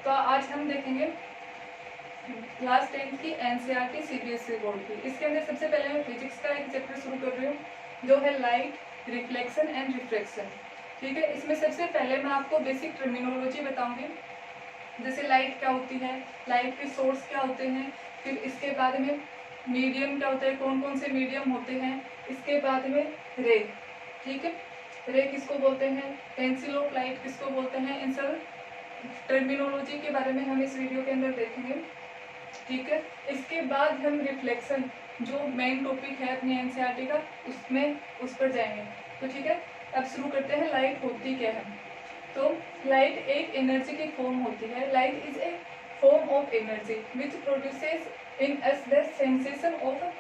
तो आज हम देखेंगे क्लास 10th की एनसीईआरटी सीबीएसई बोर्ड की। इसके अंदर सबसे पहले मैं फिजिक्स का एक चैप्टर शुरू कर रही हूँ जो है लाइट, रिफ्लेक्शन एंड रिफ्रैक्शन। ठीक है, इसमें सबसे पहले मैं आपको बेसिक टर्मिनोलॉजी बताऊंगी, जैसे लाइट क्या होती है, लाइट के सोर्स क्या होते हैं, फिर इसके बाद में मीडियम क्या होता है, कौन कौन से मीडियम होते हैं, इसके बाद में रे। ठीक है, रे किसको बोलते हैं, पेंसिल ऑफ लाइट किसको बोलते हैं, इन सब टर्मिनोलॉजी के बारे में हम इस वीडियो के अंदर देखेंगे। ठीक है, इसके बाद हम रिफ्लेक्शन जो मेन टॉपिक है अपनी एनसीईआरटी का उस पर जाएंगे। तो ठीक है, अब शुरू करते हैं। लाइट होती क्या है? तो लाइट एक एनर्जी की फॉर्म होती है। Light is A form of energy which produces in us the sensation of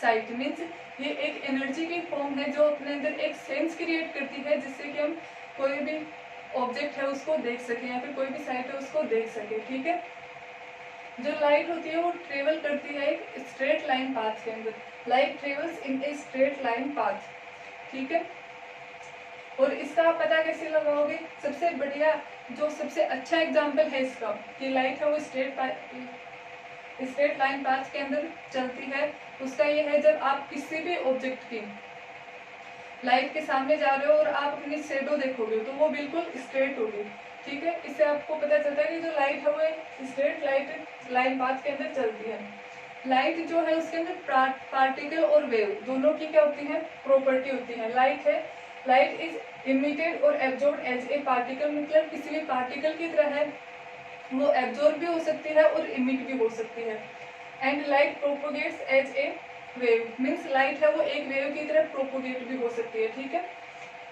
site. Means ये एक एनर्जी की फॉर्म है जो अपने अंदर एक सेंस क्रिएट करती है जिससे कि हम कोई भी ऑब्जेक्ट है उसको देख सके या फिर कोई भी साइट है उसको देख सके। ठीक है, जो लाइट होती है वो ट्रेवल करती है एक स्ट्रेट लाइन पाथ के अंदर। Light travels in A straight line path. ठीक है, और इसका आप पता कैसे लगाओगे? सबसे बढ़िया जो सबसे अच्छा एग्जांपल है इसका कि लाइट है वो स्ट्रेट लाइन पाथ के अंदर चलती है, उसका ये है जब आप किसी भी ऑब्जेक्ट की लाइट के सामने जा रहे हो और आप अपनी शेडो देखोगे तो वो बिल्कुल स्ट्रेट होगी। ठीक है, इससे आपको पता चलता है कि जो लाइट है वो स्ट्रेट लाइन पाथ के अंदर चलती है। लाइट जो है उसके अंदर पार्टिकल और वेव दोनों की क्या होती है, प्रॉपर्टी होती है। लाइट इज इमिटेड और एब्जॉर्ब एज ए पार्टिकल, मतलब किसी भी पार्टिकल की तरह है, वो एब्जॉर्ब भी हो सकती है और इमिट भी हो सकती है। And light propagates as a wave, means light है वो एक वेव की तरह प्रोपोगेट भी हो सकती है। ठीक है,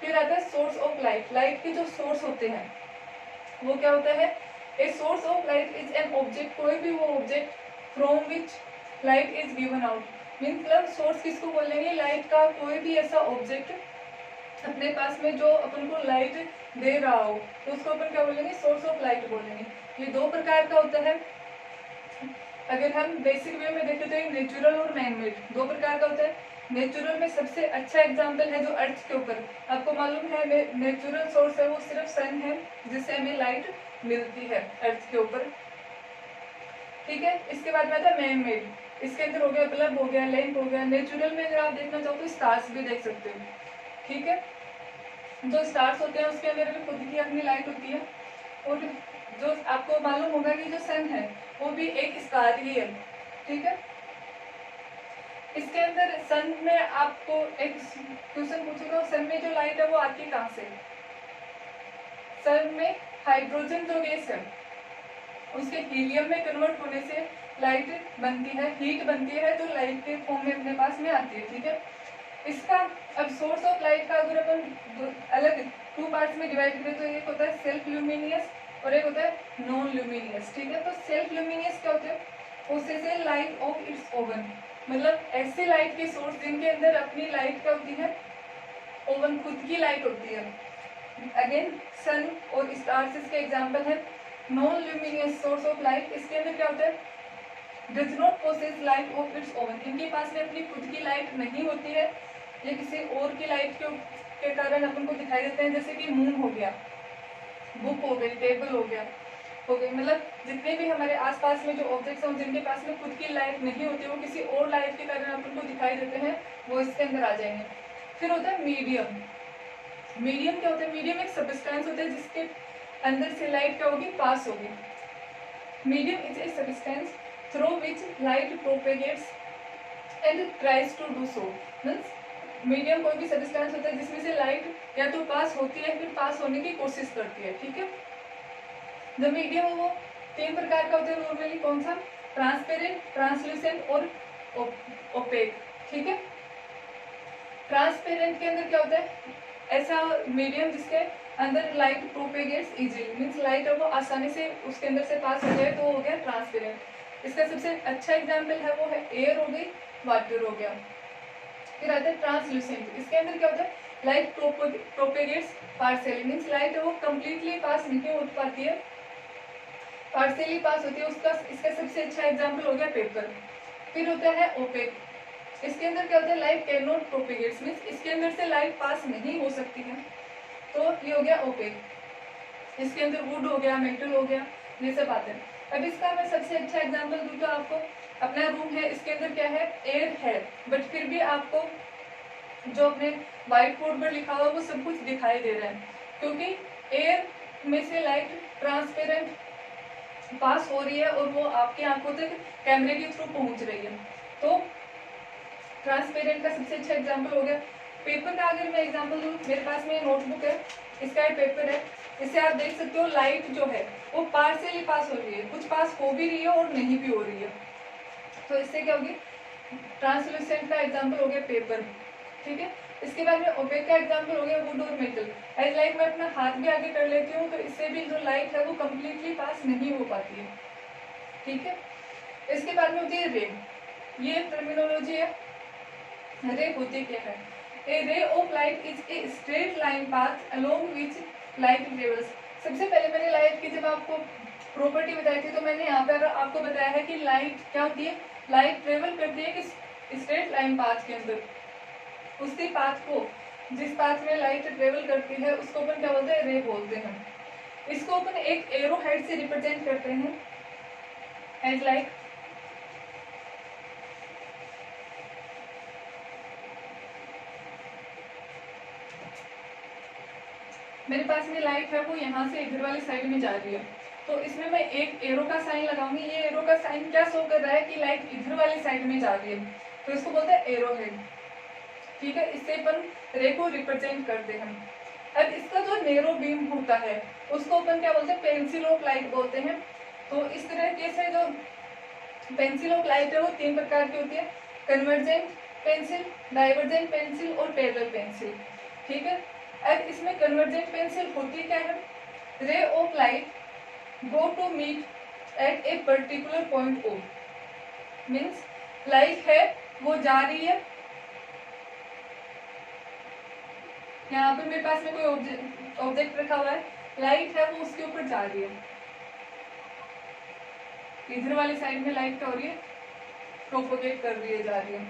फिर आता है सोर्स ऑफ लाइट। लाइट के जो सोर्स होते हैं वो क्या होता है? A source of light is an object, कोई भी वो object from which light is given out. Means मतलब सोर्स किसको बोलेंगे? लाइट का कोई भी ऐसा ऑब्जेक्ट अपने पास में जो अपन को लाइट दे रहा हो तो उसको अपन क्या बोलेंगे? सोर्स ऑफ लाइट बोलेंगे। ये दो प्रकार का होता है। अगर हम बेसिक वे में देखें तो ये नेचुरल और मैनमेड दो प्रकार का होता है। नेचुरल में सबसे अच्छा एग्जांपल है जो अर्थ के ऊपर, आपको मालूम है नेचुरल सोर्स है वो सिर्फ सन है जिससे हमें लाइट मिलती है अर्थ के ऊपर। ठीक है, इसके बाद में आता है मैन मेड। इसके अंदर हो गया बल्ब, हो गया लैंप, हो गया। नेचुरल में अगर आप देखना चाहो तो स्टार्स भी देख सकते हो। ठीक है, जो स्टार्स होते हैं उसके अंदर भी खुद की अपनी लाइट होती है। और जो आपको मालूम होगा कि जो सन है वो भी एक स्टार ही है। ठीक है, इसके अंदर सन में आपको एक क्वेश्चन पूछेगा, सन में जो लाइट है वो आती कहाँ से? सन में हाइड्रोजन जो गैस है उसके हीलियम में कन्वर्ट होने से लाइट बनती है, हीट बनती है जो लाइट के फॉर्म में अपने पास में आती है। ठीक है, इसका अब सोर्स ऑफ लाइट का अगर अपन अलग टू पार्ट्स में डिवाइड करें तो एक होता है सेल्फ ल्यूमिनियस और एक होता है नॉन ल्यूमिनियस। ठीक है, तो सेल्फ ल्यूमिनियस क्या होते हैं? Process A light of its oven, मतलब ऐसे लाइट के सोर्स जिनके अंदर अपनी लाइट क्या होती है, ओवन खुद की लाइट होती है। अगेन सन और स्टार्स इसके एग्जाम्पल है। Non luminous source of light, इसके अंदर क्या होता है? Does not possess light of its own, इनके पास में अपनी खुद की लाइट नहीं होती है, ये किसी और की लाइट के कारण अपन को दिखाई देते हैं। जैसे कि मून हो गया, बुक हो गई, टेबल हो गया, मतलब जितने भी हमारे आसपास में जो ऑब्जेक्ट्स हैं जिनके पास में खुद की लाइट नहीं होती वो किसी और लाइट के कारण अपन को दिखाई देते हैं, वो इसके अंदर आ जाएंगे। फिर होता है मीडियम। मीडियम क्या होता है? मीडियम एक सब्सटेंस होता है जिसके अंदर से लाइट क्या होगी, पास होगी। Medium is a substance through which light propagates and tries to do so. Means medium कोई भी सब्सटेंस होता है जिसमें से लाइट या तो पास होती है फिर पास होने की कोशिश करती है। ठीक है, जो मीडियम है वो तीन प्रकार का होता है नॉर्मली। कौन सा? ट्रांसपेरेंट, ट्रांसल्यूसेंट और ओपेक। ठीक है, ट्रांसपेरेंट के अंदर क्या होता है? ऐसा मीडियम जिसके अंदर लाइट प्रोपेगेट्स इजीली, मीन्स लाइट है वो आसानी से उसके अंदर से पास हो जाए तो हो गया ट्रांसपेरेंट। इसका सबसे अच्छा एग्जाम्पल है वो है एयर हो गई, वाटर हो गया। फिर आता है ट्रांसल्यूसेंट, इसके अंदर क्या होता है? लाइट प्रोपेगेट्स पार्शियली, मीन्स लाइट है वो कम्प्लीटली पास नहीं हो पाती है, पार्शियली पास होती है। इसका सबसे अच्छा एग्जाम्पल हो गया पेपर। फिर होता है ओपेक, इसके अंदर क्या होता है? लाइट कैन नॉट प्रोपेगेट्स, मीन्स इसके अंदर से लाइट पास नहीं हो सकती है, तो ये हो गया ओपेक। इसके अंदर वुड हो गया, मेटल हो गया, ये सब आते हैं। अब इसका मैं सबसे अच्छा एग्जाम्पल दूँ तो आपको, अपना रूम है, इसके अंदर क्या है, एयर है, बट फिर भी आपको जो अपने व्हाइट बोर्ड पर लिखा हुआ वो सब कुछ दिखाई दे रहा है, क्योंकि एयर में से लाइट ट्रांसपेरेंट पास हो रही है और वो आपकी आंखों तक कैमरे के थ्रू पहुंच रही है। तो ट्रांसपेरेंट का सबसे अच्छा एग्जांपल हो गया। पेपर का अगर मैं एग्जांपल दूँ, मेरे पास में नोटबुक है, इसका एक पेपर है, इससे आप देख सकते हो लाइट जो है वो पार्शियली पास हो रही है, कुछ पास हो भी रही है और नहीं भी हो रही है। तो इससे क्या होगी, ट्रांसलूसेंट का एग्जांपल हो गया पेपर, ठीक है। इसके बाद में ओपेक का एग्जांपल हो गया वुड और मेटल। एज लाइक मैं अपना हाथ भी आगे कर लेती हूँ तो इससे भी जो लाइट है वो कम्प्लीटली पास नहीं हो पाती है, ठीक है। इसके बाद में होती है रे, ये टर्मिनोलॉजी है। रे होती क्या है, a ray of light is a straight line path along which light travels. सबसे पहले मैंने लाइट की जब आपको प्रॉपर्टी बताई थी तो मैंने यहाँ पर आपको बताया है कि लाइट क्या होती है, लाइट ट्रेवल करती है कि स्ट्रेट लाइन पाथ के अंदर, उसी पाथ को, जिस पाथ में लाइट ट्रेवल करती है उसको अपन क्या बोलते हैं, रे बोलते हैं। इसको अपन एक एरो हेड से रिप्रेजेंट करते हैं एज लाइक, मेरे पास में लाइट है वो यहाँ से इधर वाली साइड में जा रही है, तो इसमें मैं एक एरो का साइन लगाऊंगी। ये एरो का साइन क्या शो कर रहा है कि लाइट इधर वाली साइड में जा रही है, तो इसको बोलते हैं एरो हेड, ठीक है। इससे अपन रे को रिप्रेजेंट करते हैं। अब इसका जो नेरो बीम होता है उसको अपन क्या बोलते हैं, पेंसिल ऑफ लाइट बोलते हैं। तो इस तरह के से जो पेंसिल ऑफ लाइट है वो 3 प्रकार की होती है, कन्वर्जेंट पेंसिल, डाइवर्जेंट पेंसिल और पैरेलल पेंसिल, ठीक है। अब इसमें कन्वर्जेंट पेंसिल होती क्या है, ray of light go to meet at a particular point O, means light है वो जा रही है, यहाँ पर मेरे पास में कोई ऑब्जेक्ट रखा हुआ है, लाइट है वो उसके ऊपर जा रही है, इधर वाली साइड में लाइट क्या हो रही है, प्रोपोगेट कर रही है, जा रही है।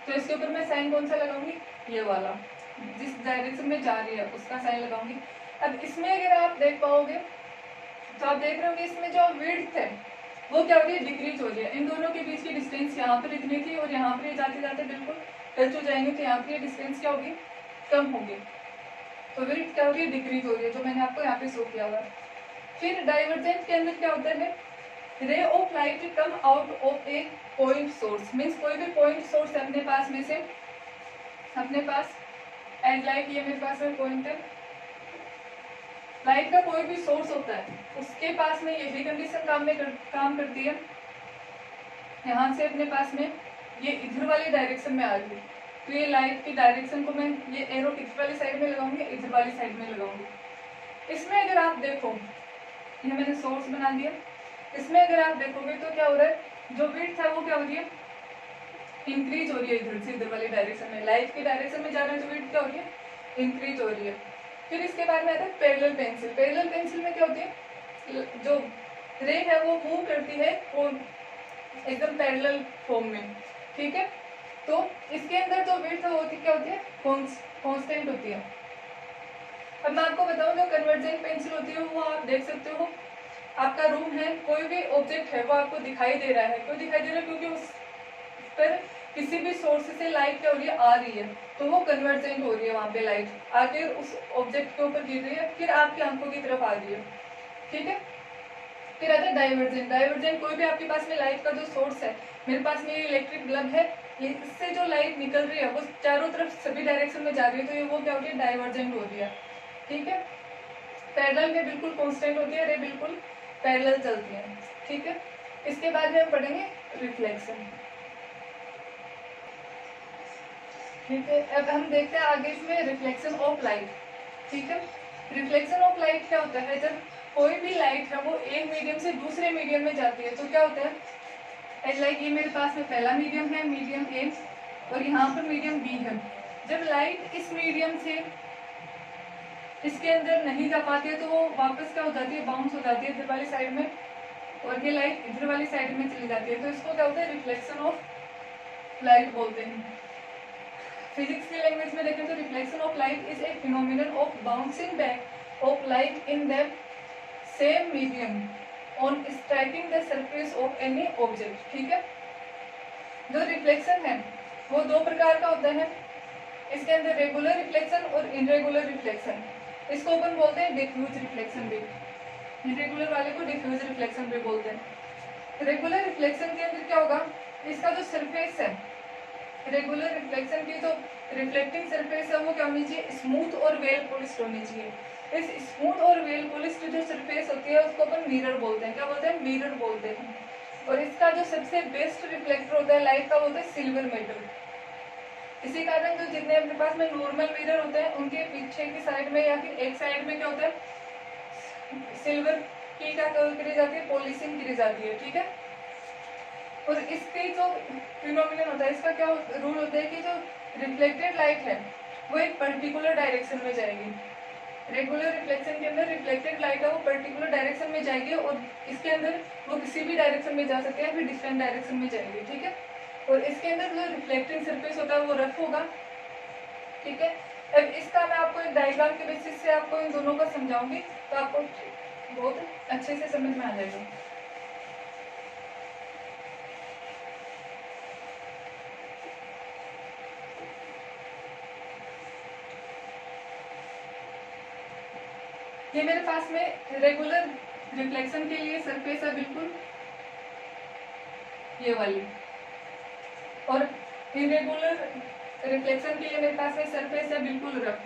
तो इसके ऊपर मैं साइन कौन सा लगाऊंगी, ये वाला, जिस डायरेक्शन में जा रही है उसका साइन लगाऊंगी। अब इसमें अगर आप देख पाओगे तो आप देख रहे होंगे इसमें जो विड्थ है वो क्या हो रही है, डिक्रीज हो रही है। इन दोनों के बीच की डिस्टेंस यहाँ पर इतनी थी और यहाँ पर जाते जाते बिल्कुल टच हो जाएंगे, तो यहाँ पर डिस्टेंस क्या होगी, कम होगी, तो विड्थ क्या हो रही है, डिक्रीज हो रही है, जो मैंने आपको यहाँ पे शो किया हुआ है। फिर डाइवर्जेंट के अंदर क्या होता है, ray of light come out of A point source, means कोई भी पॉइंट सोर्स है अपने पास में से, अपने पास एज लाइक ये मेरे पास में पॉइंट है, लाइट का कोई भी सोर्स होता है उसके पास में यही कंडीशन काम करती है, यहाँ से अपने पास में ये इधर वाली डायरेक्शन में आ रही है, तो ये लाइट की डायरेक्शन को मैं ये एरो इधर वाली साइड में लगाऊंगी, इधर वाली साइड में लगाऊंगी। इसमें अगर आप देखो, ये मैंने सोर्स बना दिया, इसमें अगर आप देखोगे तो क्या हो रहा है, जो विड्थ है वो क्या हो रही है, इंक्रीज हो रही है इधर से इधर वाली डायरेक्शन में, लाइट की डायरेक्शन में जा रहा है तो विड्थ क्या हो रही है, इंक्रीज हो रही है। फिर इसके बाद में आता है पैरेलल पेंसिल। पैरेलल पेंसिल में क्या होती है, जो रे है वो मूव करती है वो एकदम पैरेलल फॉर्म में, ठीक है। तो इसके अंदर जो विड्थ होती क्या होती है, कांस्टेंट होती है। अब मैं आपको बताऊं जो कन्वर्जेंट पेंसिल होती है वो आप देख सकते हो, आपका रूम है, कोई भी ऑब्जेक्ट है वो आपको दिखाई दे रहा है, क्यों दिखाई दे रहा है, क्योंकि उस पर किसी भी सोर्स से लाइट क्या हो रही है, आ रही है, तो वो कन्वर्जेंट हो रही है, वहां पे लाइट आके उस ऑब्जेक्ट के ऊपर गिर रही है, फिर आपकी आंखों की तरफ आ रही है, ठीक है। फिर आता है डाइवर्जेंट। डाइवर्जेंट कोई भी आपके पास में लाइट का जो सोर्स है, मेरे पास में ये इलेक्ट्रिक बल्ब है, इससे जो लाइट निकल रही है वो चारों तरफ सभी डायरेक्शन में जा रही है, तो ये वो क्या हो रही है, डाइवर्जेंट हो रही है, ठीक है। पैरेलल में बिल्कुल कांस्टेंट होती है, रे बिल्कुल पैरेलल चलती है, ठीक है। इसके बाद में हम पढ़ेंगे रिफ्लेक्शन, ठीक है। अब हम देखते हैं आगे इसमें रिफ्लेक्शन ऑफ लाइट, ठीक है। रिफ्लेक्शन ऑफ लाइट क्या होता है, जब कोई भी लाइट है वो एक मीडियम से दूसरे मीडियम में जाती है, तो क्या होता है, एज लाइक ये मेरे पास में पहला मीडियम है, मीडियम ए, और यहाँ पर मीडियम बी है। जब लाइट इस मीडियम से इसके अंदर नहीं जा पाती है तो वो वापस क्या हो जाती है, बाउंस हो जाती है इधर वाली साइड में, और ये लाइट इधर वाली साइड में चली जाती है, तो इसको क्या होता है, रिफ्लेक्शन ऑफ लाइट बोलते हैं। फिजिक्स की लैंग्वेज में देखें तो reflection of light is A phenomenon of bouncing back of light in the same medium on striking the surface of any object. ठीक है, जो रिफ्लेक्शन है वो दो प्रकार का होता है, इसके अंदर रेगुलर रिफ्लेक्शन और इनरेगुलर रिफ्लेक्शन। इसको अपन बोलते हैं डिफ्यूज रिफ्लेक्शन भी, इनरेगुलर वाले को डिफ्यूज रिफ्लेक्शन भी बोलते हैं। रेगुलर रिफ्लेक्शन के अंदर क्या होगा, इसका जो सरफेस है, रेगुलर रिफ्लेक्शन की जो रिफ्लेक्टिंग सरफेस है वो क्या होनी चाहिए, स्मूथ और वेल पॉलिश्ड होनी चाहिए। इस स्मूथ और वेल पॉलिश्ड जो सरफेस होती है उसको अपन मिरर बोलते हैं। क्या बोलते हैं, मिरर बोलते हैं। और इसका जो सबसे बेस्ट रिफ्लेक्टर होता है लाइट का, वो होता है सिल्वर मेटल। इसी कारण जो जितने अपने पास में नॉर्मल मिरर होते हैं उनके पीछे की साइड में या फिर एक साइड में क्या होता है, सिल्वर की क्या करी जाती है, पॉलिशिंग करी जाती है। ठीक है, और इसके जो फिनोमिनन होता है, इसका क्या रूल होता है कि जो रिफ्लेक्टेड लाइट है वो एक पर्टिकुलर डायरेक्शन में जाएगी। रेगुलर रिफ्लेक्शन के अंदर रिफ्लेक्टेड लाइट है वो पर्टिकुलर डायरेक्शन में जाएगी, और इसके अंदर वो किसी भी डायरेक्शन में जा सकते हैं, फिर डिफरेंट डायरेक्शन में जाएगी। ठीक है, और इसके अंदर जो रिफ्लेक्टिंग सरफेस होता है वो रफ होगा। ठीक है, अब इसका मैं आपको एक डायग्राम के बेसिस से आपको इन दोनों को समझाऊंगी, तो आपको बहुत अच्छे से समझ में आ जाएगा। ये मेरे पास में रेगुलर रिफ्लेक्शन के लिए सरफेस है बिल्कुल ये वाली, और इरेगुलर रिफ्लेक्शन के लिए मेरे पास में सरफेस है बिल्कुल रफ,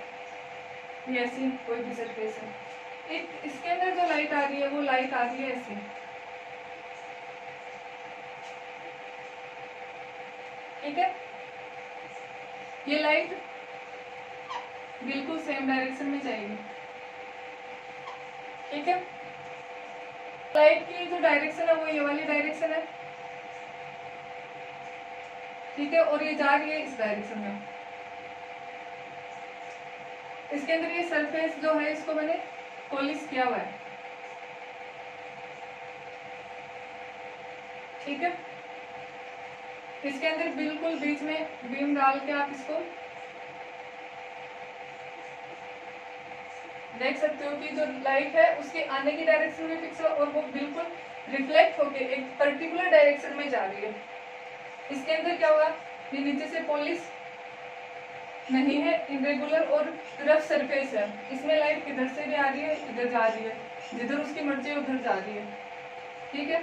ये ऐसी कोई भी सरफेस है। इसके अंदर जो लाइट आ रही है वो लाइट आ रही है ऐसी। ठीक है, ये लाइट बिल्कुल सेम डायरेक्शन में जाएगी। ठीक है, लाइट की जो डायरेक्शन है वो ये वाली डायरेक्शन है। ठीक है, और ये जा रही है इस डायरेक्शन में। इसके अंदर ये सरफेस जो है इसको मैंने पॉलिश किया हुआ है। ठीक है, इसके अंदर बिल्कुल बीच में बीम डाल के आप इसको देख सकते हो कि जो लाइट है उसके आने की डायरेक्शन में फिक्स है और वो बिल्कुल रिफ्लेक्ट होके एक पर्टिकुलर डायरेक्शन में जा रही है। इसके अंदर क्या होगा, ये नीचे से पॉलिश नहीं है, इरेगुलर और रफ सरफेस है। इसमें लाइट इधर से भी आ रही है, इधर जा रही है, जिधर उसकी मर्जी है उधर जा रही है। ठीक है,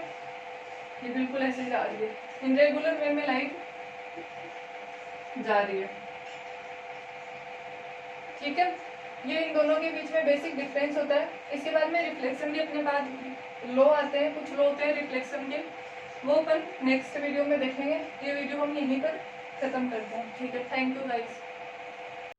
ये बिल्कुल ऐसे जा रही है, इरेगुलर वे में लाइट जा रही है। ठीक है, ये इन दोनों के बीच में बेसिक डिफरेंस होता है। इसके बाद में रिफ्लेक्शन के अपने पास लो आते हैं, कुछ लो होते हैं रिफ्लेक्शन के, वो अपन नेक्स्ट वीडियो में देखेंगे। ये वीडियो हम यहीं पर खत्म करते हैं। ठीक है, थैंक यू गाइस।